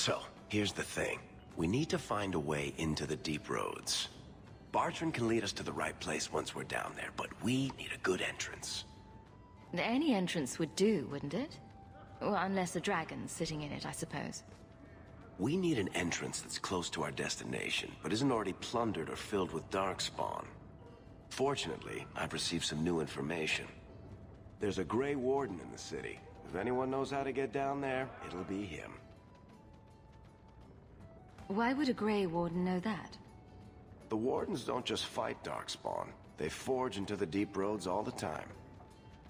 So, here's the thing. We need to find a way into the deep roads. Bartrand can lead us to the right place once we're down there, but we need a good entrance. Any entrance would do, wouldn't it? Well, unless a dragon's sitting in it, I suppose. We need an entrance that's close to our destination, but isn't already plundered or filled with darkspawn. Fortunately, I've received some new information. There's a Grey Warden in the city. If anyone knows how to get down there, it'll be him. Why would a Grey Warden know that? The Wardens don't just fight darkspawn. They forge into the deep roads all the time.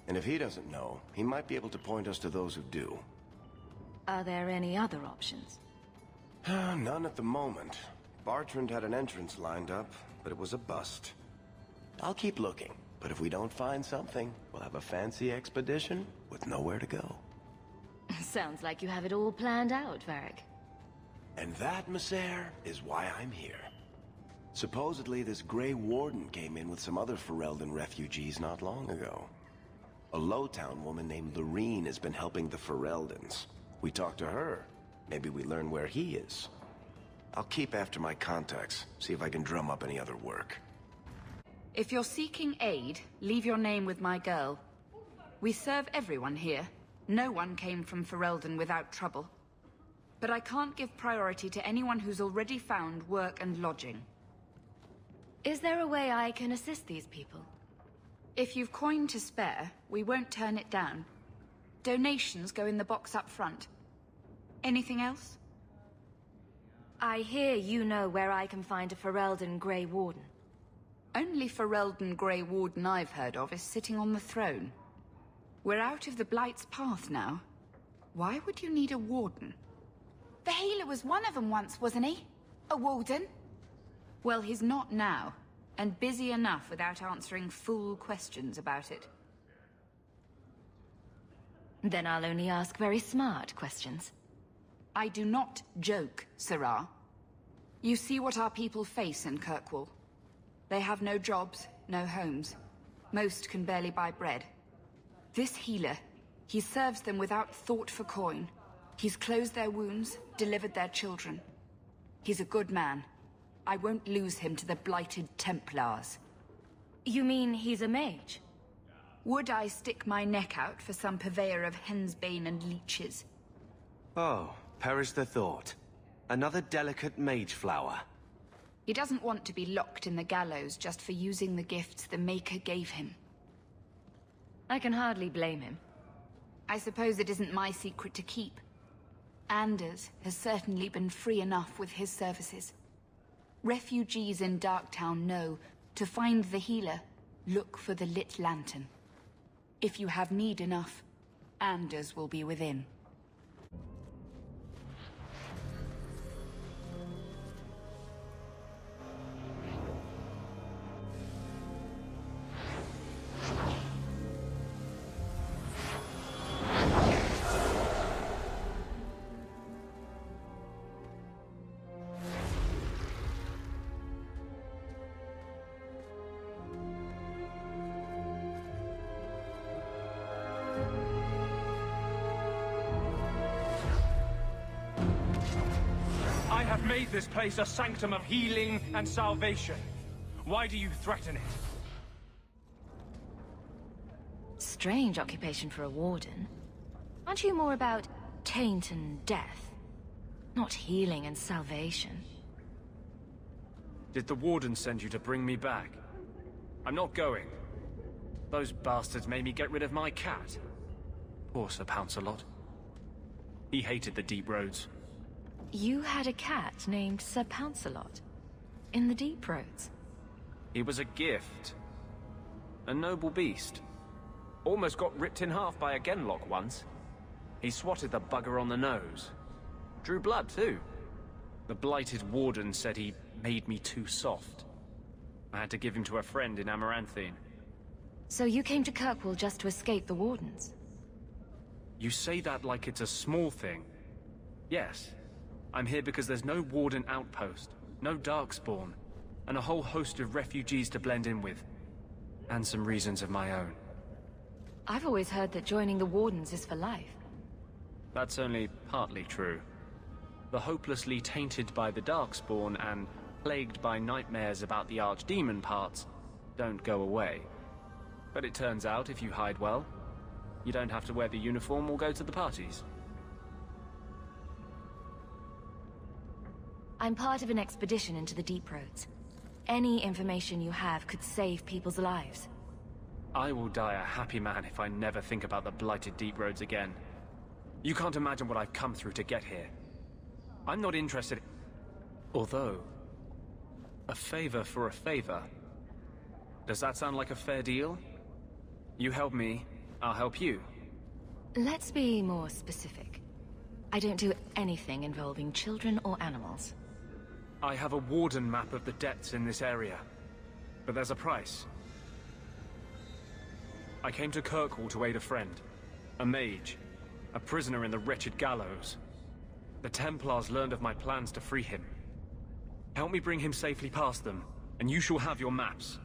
And if he doesn't know, he might be able to point us to those who do. Are there any other options? None at the moment. Bartrand had an entrance lined up, but it was a bust. I'll keep looking, but if we don't find something, we'll have a fancy expedition with nowhere to go. Sounds like you have it all planned out, Varric. And that, Messer, is why I'm here. Supposedly, this Grey Warden came in with some other Ferelden refugees not long ago. A Lowtown woman named Lorene has been helping the Fereldans. We talked to her. Maybe we learn where he is. I'll keep after my contacts, see if I can drum up any other work. If you're seeking aid, leave your name with my girl. We serve everyone here. No one came from Ferelden without trouble. But I can't give priority to anyone who's already found work and lodging. Is there a way I can assist these people? If you've coin to spare, we won't turn it down. Donations go in the box up front. Anything else? I hear you know where I can find a Ferelden Grey Warden. Only Ferelden Grey Warden I've heard of is sitting on the throne. We're out of the Blight's path now. Why would you need a warden? The healer was one of them once, wasn't he? A warden? Well, he's not now, and busy enough without answering fool questions about it. Then I'll only ask very smart questions. I do not joke, Sirrah. You see what our people face in Kirkwall. They have no jobs, no homes. Most can barely buy bread. This healer, he serves them without thought for coin. He's closed their wounds, delivered their children. He's a good man. I won't lose him to the blighted Templars. You mean he's a mage? Would I stick my neck out for some purveyor of hensbane and leeches? Oh, perish the thought. Another delicate mage flower. He doesn't want to be locked in the gallows just for using the gifts the Maker gave him. I can hardly blame him. I suppose it isn't my secret to keep. Anders has certainly been free enough with his services. Refugees in Darktown know, to find the healer, look for the lit lantern. If you have need enough, Anders will be within. I have made this place a sanctum of healing and salvation. Why do you threaten it? Strange occupation for a warden. Aren't you more about taint and death? Not healing and salvation. Did the warden send you to bring me back? I'm not going. Those bastards made me get rid of my cat. Poor Sir Pouncelot. He hated the deep roads. You had a cat named Sir Pouncelot in the deep roads. He was a gift. A noble beast. Almost got ripped in half by a genlock once. He swatted the bugger on the nose. Drew blood, too. The blighted warden said he made me too soft. I had to give him to a friend in Amaranthine. So you came to Kirkwall just to escape the wardens? You say that like it's a small thing. Yes. I'm here because there's no warden outpost, no darkspawn, and a whole host of refugees to blend in with. And some reasons of my own. I've always heard that joining the wardens is for life. That's only partly true. The hopelessly tainted by the Darkspawn and plagued by nightmares about the Archdemon parts don't go away. But it turns out if you hide well, you don't have to wear the uniform or go to the parties. I'm part of an expedition into the Deep Roads. Any information you have could save people's lives. I will die a happy man if I never think about the blighted Deep Roads again. You can't imagine what I've come through to get here. I'm not interested. Although, a favor for a favor. Does that sound like a fair deal? You help me, I'll help you. Let's be more specific. I don't do anything involving children or animals. I have a warden map of the depths in this area, but there's a price. I came to Kirkwall to aid a friend, a mage, a prisoner in the wretched gallows. The Templars learned of my plans to free him. Help me bring him safely past them, and you shall have your maps.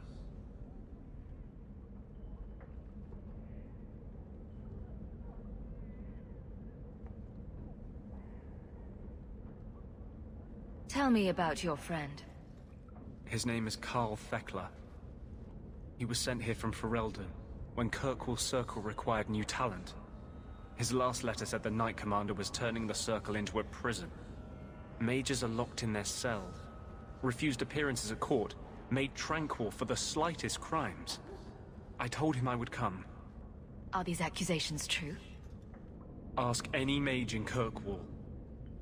Tell me about your friend. His name is Carl Thekla. He was sent here from Ferelden when Kirkwall Circle required new talent. His last letter said the Knight Commander was turning the Circle into a prison. Mages are locked in their cells, refused appearances at court, made tranquil for the slightest crimes. I told him I would come. Are these accusations true? Ask any mage in Kirkwall.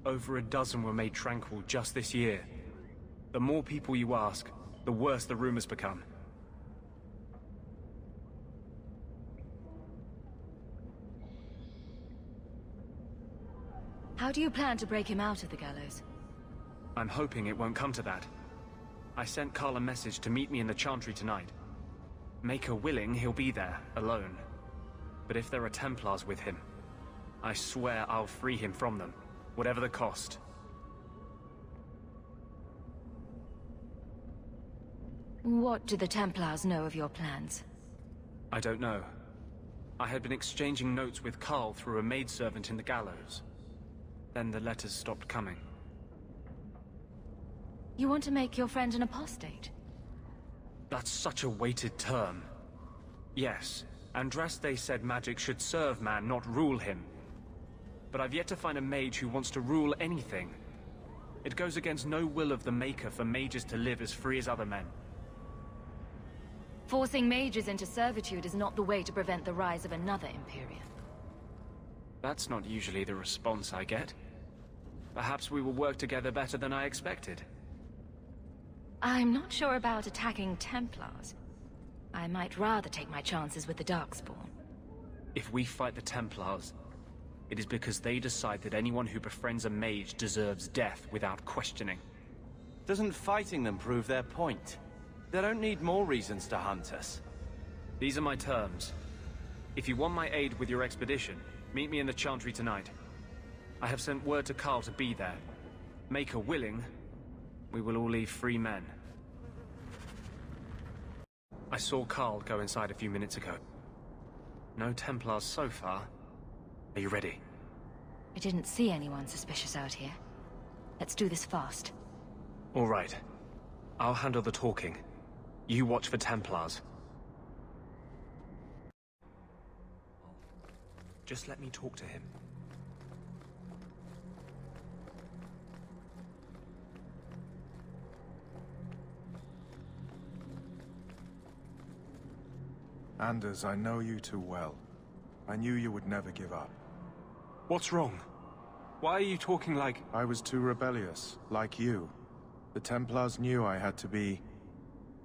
Over a dozen were made tranquil just this year. The more people you ask, the worse the rumors become. How do you plan to break him out of the gallows? I'm hoping it won't come to that. I sent Carl a message to meet me in the Chantry tonight. Make her willing, he'll be there, alone. But if there are Templars with him, I swear I'll free him from them, whatever the cost. What do the Templars know of your plans? I don't know. I had been exchanging notes with Carl through a maidservant in the gallows. Then the letters stopped coming. You want to make your friend an apostate? That's such a weighted term. Yes, Andraste said magic should serve man, not rule him. But I've yet to find a mage who wants to rule anything. It goes against no will of the Maker for mages to live as free as other men. Forcing mages into servitude is not the way to prevent the rise of another Imperium. That's not usually the response I get. Perhaps we will work together better than I expected. I'm not sure about attacking Templars. I might rather take my chances with the Darkspawn. If we fight the Templars, it is because they decide that anyone who befriends a mage deserves death without questioning. Doesn't fighting them prove their point? They don't need more reasons to hunt us. These are my terms. If you want my aid with your expedition, meet me in the Chantry tonight. I have sent word to Carl to be there. Make her willing, we will all leave free men. I saw Carl go inside a few minutes ago. No Templars so far. Are you ready? I didn't see anyone suspicious out here. Let's do this fast. All right. I'll handle the talking. You watch for Templars. Just let me talk to him. Anders, I know you too well. I knew you would never give up. What's wrong? Why are you talking like... I was too rebellious, like you. The Templars knew I had to be...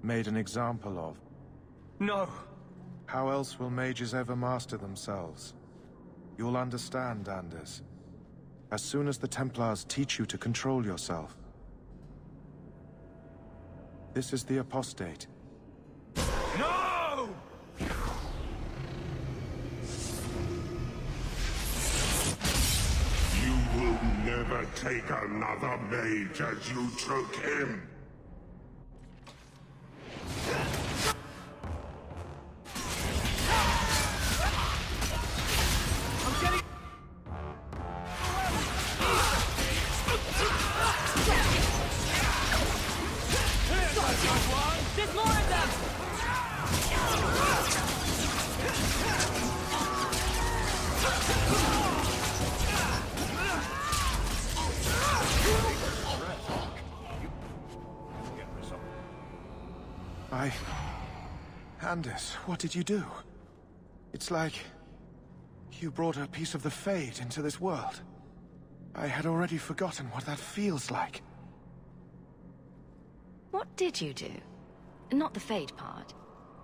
made an example of. No! How else will mages ever master themselves? You'll understand, Anders. As soon as the Templars teach you to control yourself. This is the apostate. No! You will never take another mage as you took him. I'm getting... Anders, what did you do? It's like you brought a piece of the Fade into this world. I had already forgotten what that feels like. What did you do? Not the Fade part.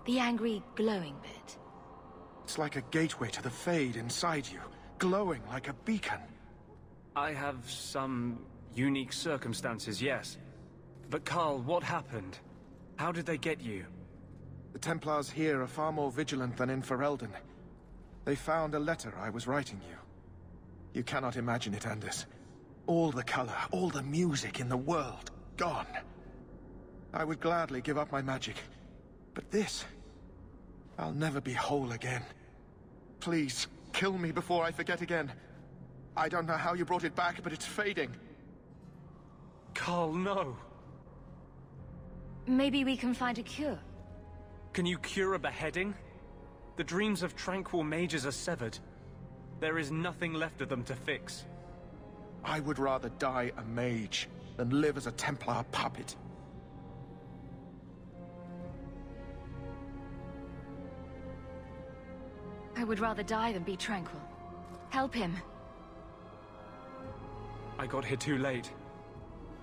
The angry, glowing bit. It's like a gateway to the Fade inside you, glowing like a beacon. I have some unique circumstances, yes. But Carl, what happened? How did they get you? The Templars here are far more vigilant than in Ferelden. They found a letter I was writing you. You cannot imagine it, Anders. All the color, all the music in the world, gone. I would gladly give up my magic. But this... I'll never be whole again. Please, kill me before I forget again. I don't know how you brought it back, but it's fading. Carl, no! Maybe we can find a cure. Can you cure a beheading? The dreams of tranquil mages are severed. There is nothing left of them to fix. I would rather die a mage than live as a Templar puppet. I would rather die than be tranquil. Help him. I got here too late.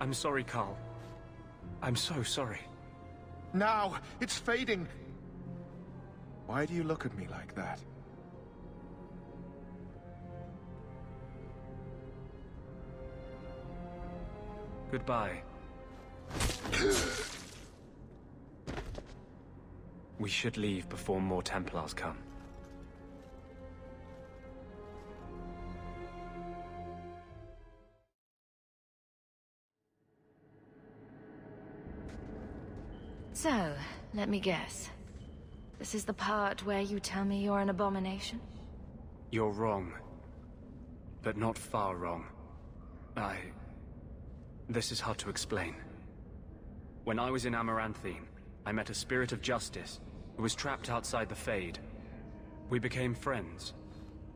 I'm sorry, Carl. I'm so sorry. Now! It's fading! Why do you look at me like that? Goodbye. We should leave before more Templars come. So, let me guess. This is the part where you tell me you're an abomination? You're wrong. But not far wrong. This is hard to explain. When I was in Amaranthine, I met a spirit of justice who was trapped outside the Fade. We became friends,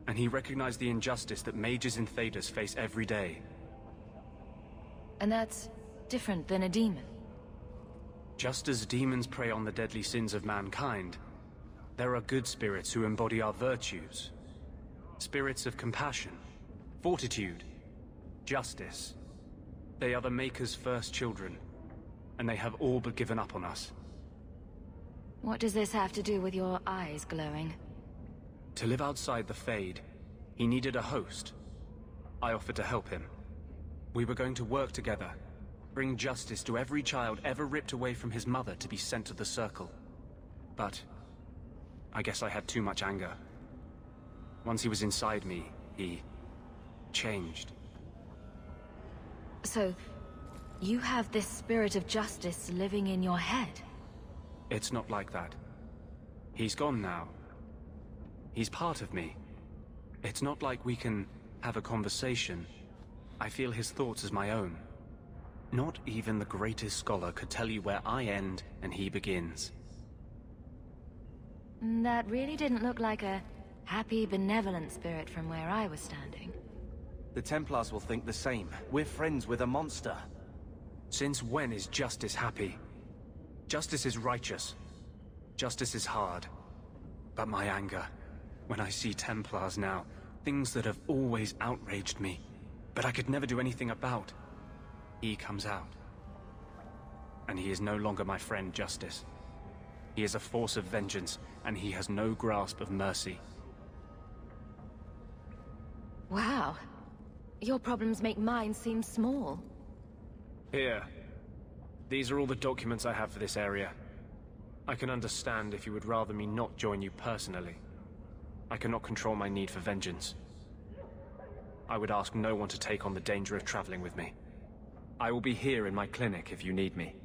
and he recognized the injustice that mages and Thaders face every day. And that's different than a demon. Just as demons prey on the deadly sins of mankind, there are good spirits who embody our virtues. Spirits of compassion, fortitude, justice. They are the Maker's first children, and they have all but given up on us. What does this have to do with your eyes glowing? To live outside the Fade, he needed a host. I offered to help him. We were going to work together, bring justice to every child ever ripped away from his mother to be sent to the Circle. But I guess I had too much anger. Once he was inside me, he changed. So, you have this spirit of justice living in your head? It's not like that. He's gone now. He's part of me. It's not like we can have a conversation. I feel his thoughts as my own. Not even the greatest scholar could tell you where I end and he begins. That really didn't look like a happy, benevolent spirit from where I was standing. The Templars will think the same. We're friends with a monster. Since when is justice happy? Justice is righteous. Justice is hard. But my anger, when I see Templars now, things that have always outraged me, but I could never do anything about, he comes out. And he is no longer my friend, Justice. He is a force of vengeance, and he has no grasp of mercy. Wow. Your problems make mine seem small. Here. These are all the documents I have for this area. I can understand if you would rather me not join you personally. I cannot control my need for vengeance. I would ask no one to take on the danger of traveling with me. I will be here in my clinic if you need me.